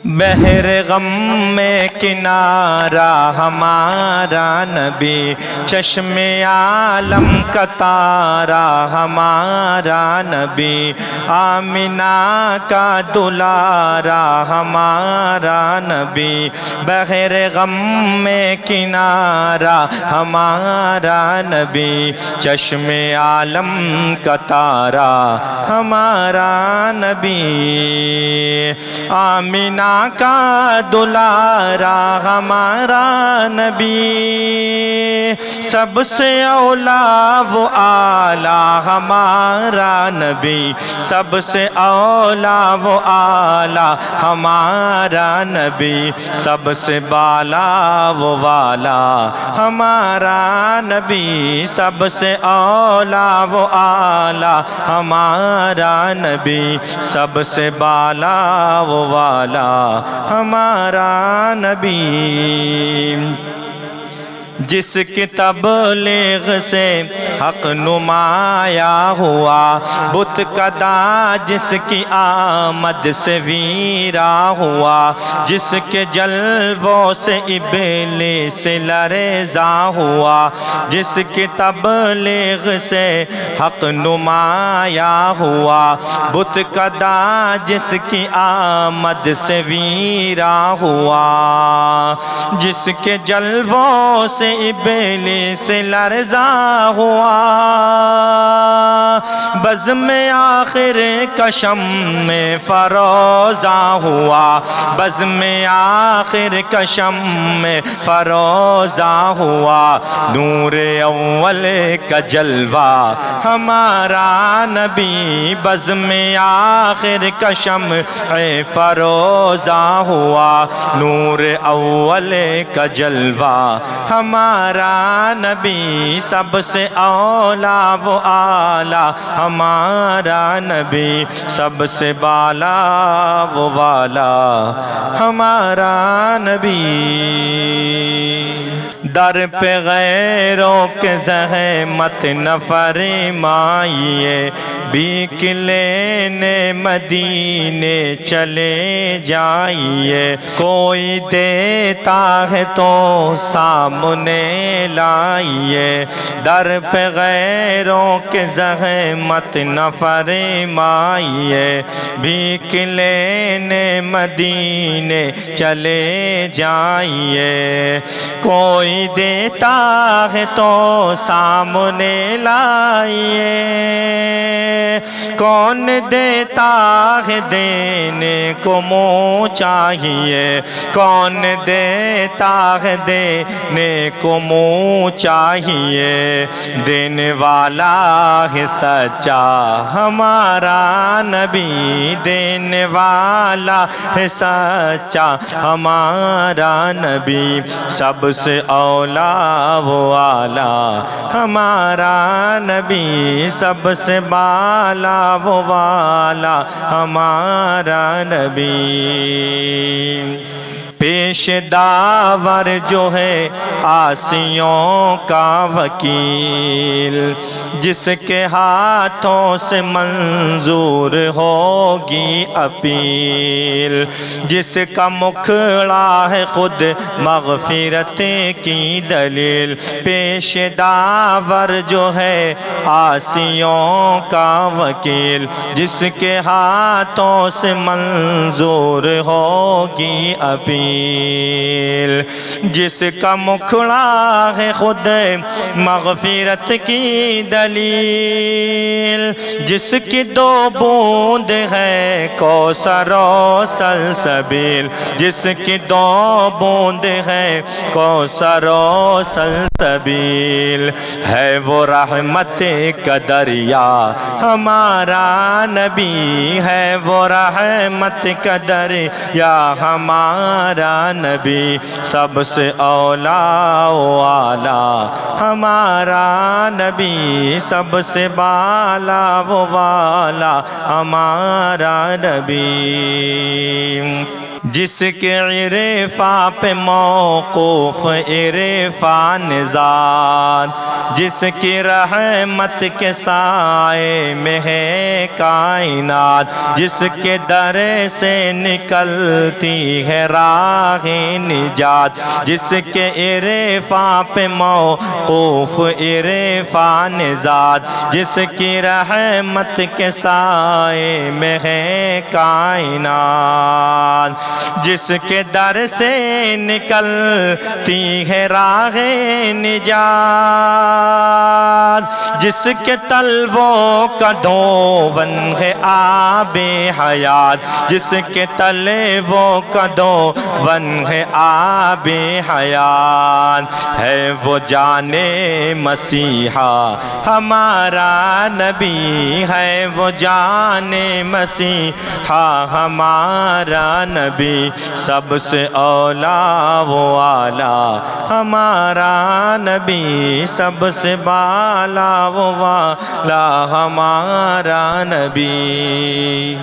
بحر غم میں کنارہ ہمارا نبی، چشم عالم کا تارا ہمارا نبی، آمنہ کا دلارا ہمارا نبی، بحر غم میں کنارہ ہمارا نبی، چشم عالم کا تارا ہمارا نبی، آمنہ کا دلارا ہمارا نبی، سب سے اولا و اعلیٰ ہمارا نبی، سب سے اولا و اعلیٰ ہمارا نبی، سب سے بالا و والا ہمارا نبی، سب سے اولا و اعلیٰ ہمارا نبی، سب سے بالا و والا ہمارا نبی، جس کی تبلیغ سے حق نمایاں ہوا، بت کدا جس کی آمد سے ویراں ہوا، جس کے جلووں سے ابلیس لرزاں ہوا، جس کی تبلیغ سے حق نمایاں ہوا، بت کدا جس کی آمد سے ویراں ہوا، جس کے جلووں سے ابلیس لرزاں ہوا، بزم آخر کشم میں فروزاں ہوا، بزم آخر کشم میں فروزاں ہوا، نور اول کا جلوہ ہمارا نبی، بزم آخر کشم فروزاں ہوا، نور اول کا جلوہ ہمارا نبی، سب سے اولا و اعلیٰ ہمارا نبی، سب سے بالا و والا ہمارا نبی، در پہ غیروں کے زحمت نہ فرمائیے، بھیک لینے مدینے چلے جائیے، کوئی دیتا ہے تو سامنے لائیے، در پہ غیروں کے زحمت نہ فرمائیے، بھیک لینے مدینے چلے جائیے، کوئی دیتا ہے تو سامنے لائیے، کون دیتا ہے دینے کو منہ چاہیے، کون دیتا ہے دینے کو منہ چاہیے، دینے والا ہے سچا ہمارا نبی، دینے والا ہے سچا ہمارا نبی، سب سے اولا و اعلیٰ ہمارا نبی، سب سے بالا و والا ہمارا نبی، پیش داور جو ہے عاصیوں کا وکیل، جس کے ہاتھوں سے منظور ہوگی اپیل، جس کا مکھڑا ہے خود مغفرت کی دلیل، پیش داور جو ہے عاصیوں کا وکیل، جس کے ہاتھوں سے منظور ہوگی اپیل، جس کا مکھڑا ہے خود مغفرت کی دلیل، جس کی دو بوند ہے کوثر و سلسبیل، جس کی دو بوند ہے کوثر و سلسبیل، ہے وہ رحمت کا دریا ہمارا نبی، ہے وہ رحمت کا دریا ہمارا نبی، سب سے اولا و اعلیٰ ہمارا نبی، سب سے بالا و والا ہمارا نبی، جس کے عرفاں پہ موقوف عرفان ذات، جس کی رحمت کے سائے میں ہے کائنات، جس کے در سے نکلتی ہے راہ نجات، جس کے عرفاں پہ موقوف عرفان ذات، جس کی رحمت کے سائے میں ہے کائنات، جس کے در سے نکلتی ہے راہ نجات، جس کے تلووں کا دون ہے آب حیات، جس کے تلووں کا دون ہے آب حیات، ہے وہ جان مسیحا ہمارا نبی، ہے وہ جان مسیحا ہمارا نبی، سب سے اولا و اعلیٰ ہمارا نبی، سب سے بالا و والا ہمارا نبی۔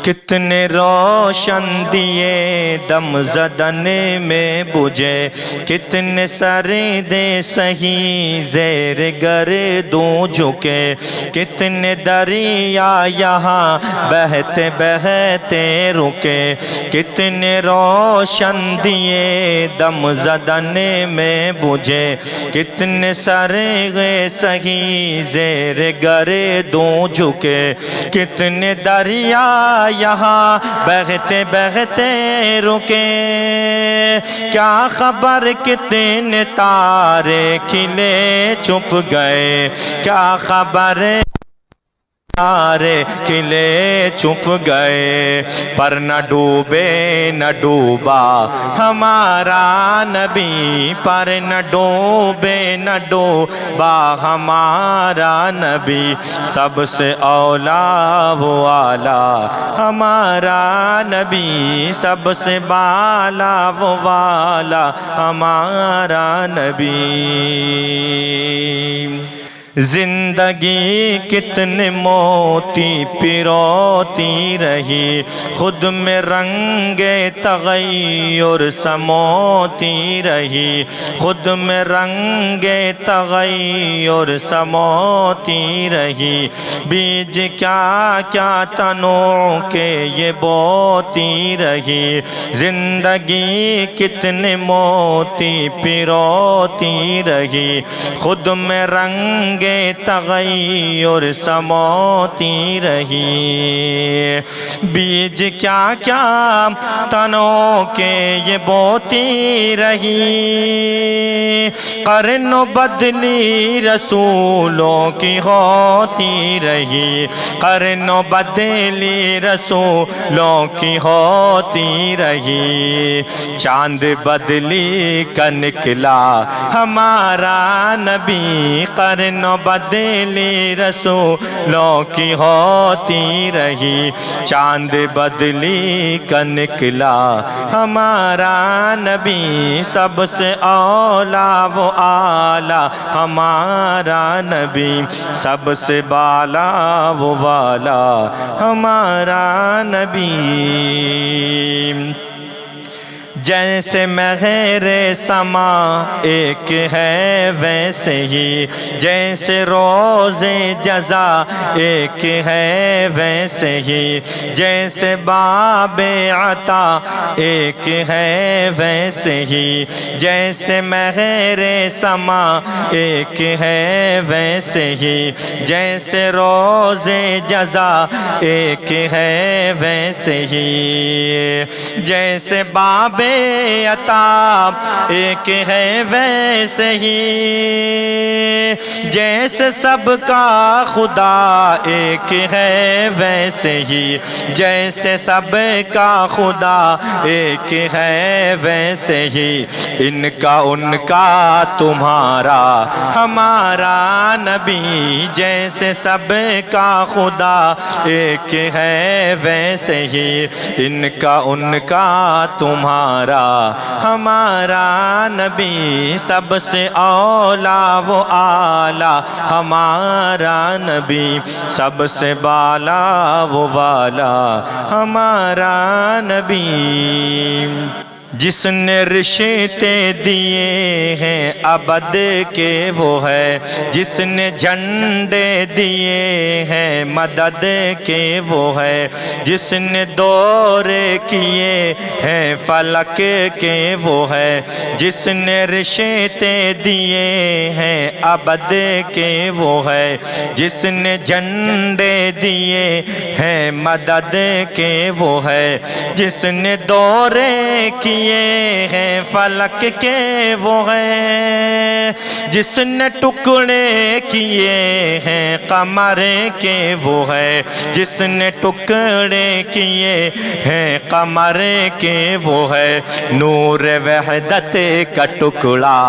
کتنے روشن دیے دم زدن میں بجھے، کتنے سردے سہی زیر گردوں جھکے، کتنے دریا یہاں بہتے بہتے رکے، کتنے روشن دیے دم زدن میں بجھے، کتنے سردے سہی زیر گردوں جھکے، کتنے دریا یہاں بہتے بہتے رکے، کیا خبر کتنے تارے کھلے چھپ گئے، کیا خبر تارے کھلے چھپ گئے، پر نہ ڈوبے نہ ڈوبا ہمارا نبی، پر نہ ڈوبے نہ ڈوبا ہمارا نبی، سب سے اولا و اعلیٰ ہمارا نبی، سب سے بالا و والا ہمارا نبی۔ زندگی کتنے موتی پیروتی رہی، خود میں رنگ تغیر سموتی رہی، خود میں رنگ تغیر سموتی رہی، بیج کیا کیا تنوع کے یہ بوتی رہی، زندگی کتنے موتی پیروتی رہی، خود میں رنگ تغیر سموتی رہی، بیج کیا کیا تنوں کے یہ بوتی رہی، قرن و بدلی رسولوں کی ہوتی رہی، قرن و بدلی رسولوں کی ہوتی رہی، چاند بدلی کا نکلا ہمارا نبی، قرن و بدلی رسولوں کی ہوتی رہی، چاند بدلی کا نکلا ہمارا نبی، سب سے اولا و اعلیٰ ہمارا نبی، سب سے بالا و والا ہمارا نبی۔ جیسے مہر سما ایک ہے ویسے ہی، جیسے روز جزا ایک ہے ویسے ہی، جیسے باب عطا ایک ہے ویسے ہی، جیسے مہر سما ایک ہے ویسے ہی، جیسے روز جزا ایک ہے ویسے ہی، جیسے باب عطا ایک ہے ویسے ہی، جیسے سب کا خدا ایک ہے ویسے ہی، جیسے سب کا خدا ایک ہے ویسے ہی، ان کا تمہارا ہمارا نبی، جیسے سب کا خدا ایک ہے ویسے ہی، ان کا تمہارا ہمارا نبی، سب سے اولا و اعلیٰ ہمارا نبی، سب سے بالا و والا ہمارا نبی۔ جس نے رشتے دیے ہیں ابد کے وہ ہے، جس نے جھنڈے دیے ہیں مدد کے وہ ہے، جس نے دورے کیے ہیں فلک کے وہ ہے، جس نے رشتے دیے ہیں ابد کے وہ ہے، جس نے جھنڈے دیے ہیں مدد کے وہ ہے، جس نے دورے کیے ہیں فلک کے وہ ہے، جس نے ٹکڑے کیے ہیں قمر کے وہ ہے، جس نے ٹکڑے کیے ہیں قمر کے وہ ہے، نور وحدت کا ٹکڑا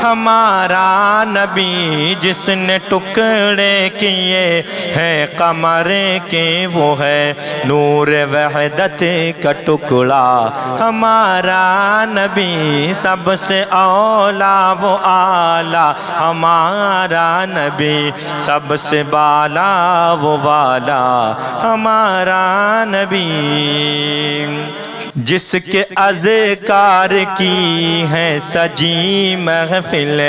ہمارا نبی، جس نے ٹکڑے کیے ہیں قمر کے وہ ہے، نور وحدت کا ٹکڑا ہمارا نبی، سب سے اولا وہ اعلیٰ ہمارا نبی، سب سے بالا وہ والا ہمارا نبی، جس کے اذکار کی ہے سجی محفل،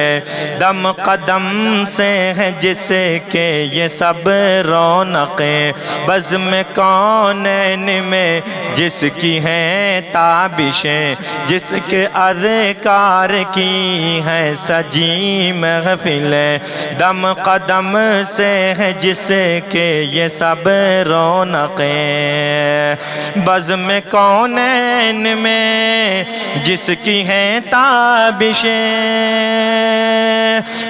دم قدم سے ہے جس کے یہ سب رونقیں، بزم کونین میں جس کی ہیں تابشیں، جس کے اذکار کی ہے سجی محفل، دم قدم سے ہے جس کے یہ سب رونقیں، بزم کونین میں جس کی ہیں تابشیں،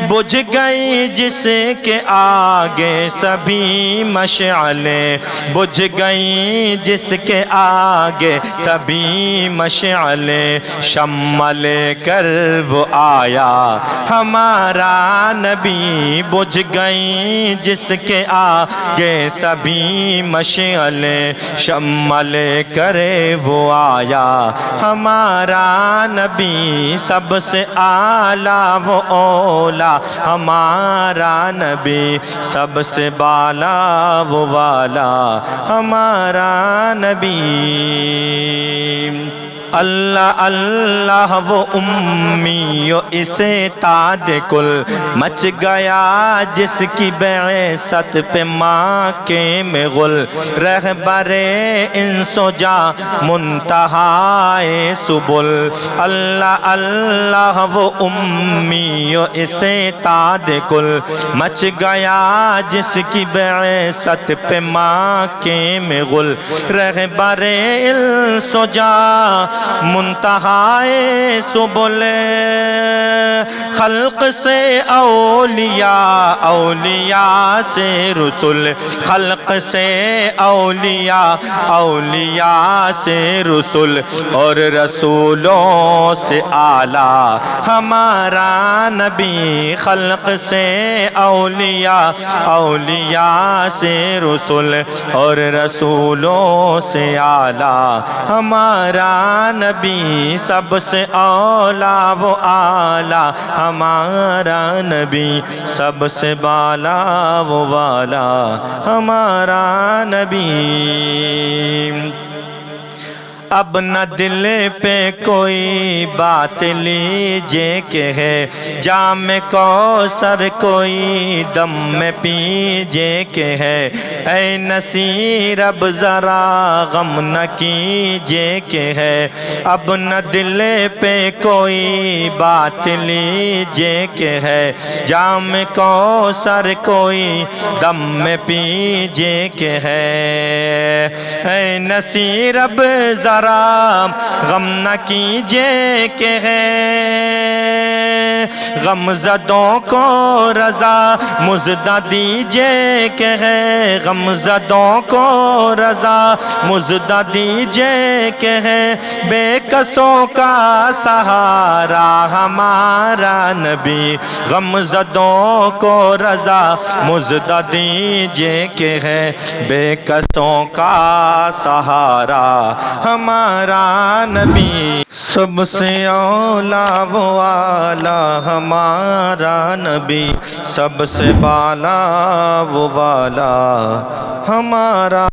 بجھ گئی جس کے آگے سبھی مشعلیں، بجھ گئی جس کے آگے سبھی مشعلیں، شمع لے کر وہ آیا ہمارا نبی، بجھ گئی جس کے آگے سبھی مشعلیں، شمع لے کر وہ آیا ہمارا نبی، سب سے اعلیٰ وہ اولا ہمارا نبی، سب سے بالا وہ والا ہمارا نبی، اللہ اللہ وہ امی اسے تاج کل، مچ گیا جس کی بعثت پہ ماں کے مغل، رہبر انس و جاں منتہائے سبل، اللہ اللہ وہ امی اسے تاج کل، مچ گیا جس کی بعثت پہ ماں کے مغل، رہبر انس و جاں منتہائے سبل، خلق سے اولیاء اولیاء سے رسول، خلق سے اولیاء اولیاء سے رسول، اور رسولوں سے اعلیٰ ہمارا نبی، خلق سے اولیاء اولیاء سے رسول، اور رسولوں سے اعلیٰ ہمارا نبی، سب سے اولا وہ اعلیٰ ہمارا نبی، سب سے بالا وہ والا ہمارا نبی، اب نہ دل پہ کوئی بات لیجے کہ ہے جام کوثر کوئی دم میں پیجے کہ ہے، اے نصیر اب ذرا غم نہ کیجے کہ ہے، اب نہ دل پہ کوئی بات لیجے کہ ہے جام کوثر کوئی دم میں پیجے کہ ہے، اے نصیر اب ذرا غم نہ کیجے کہ ہے، غم زدوں کو رضا مزدہ دیجے کہ ہے، غم زدوں کو رضا مزدہ دیجے کہ ہے، بے کسوں کا سہارا ہمارا نبی، غم زدوں کو رضا مزدہ دیجے کہ ہے، بے کسوں کا سہارا ہمارا نبی، سب سے اولا وہ اعلیٰ ہمارا نبی، سب سے بالا وہ والا ہمارا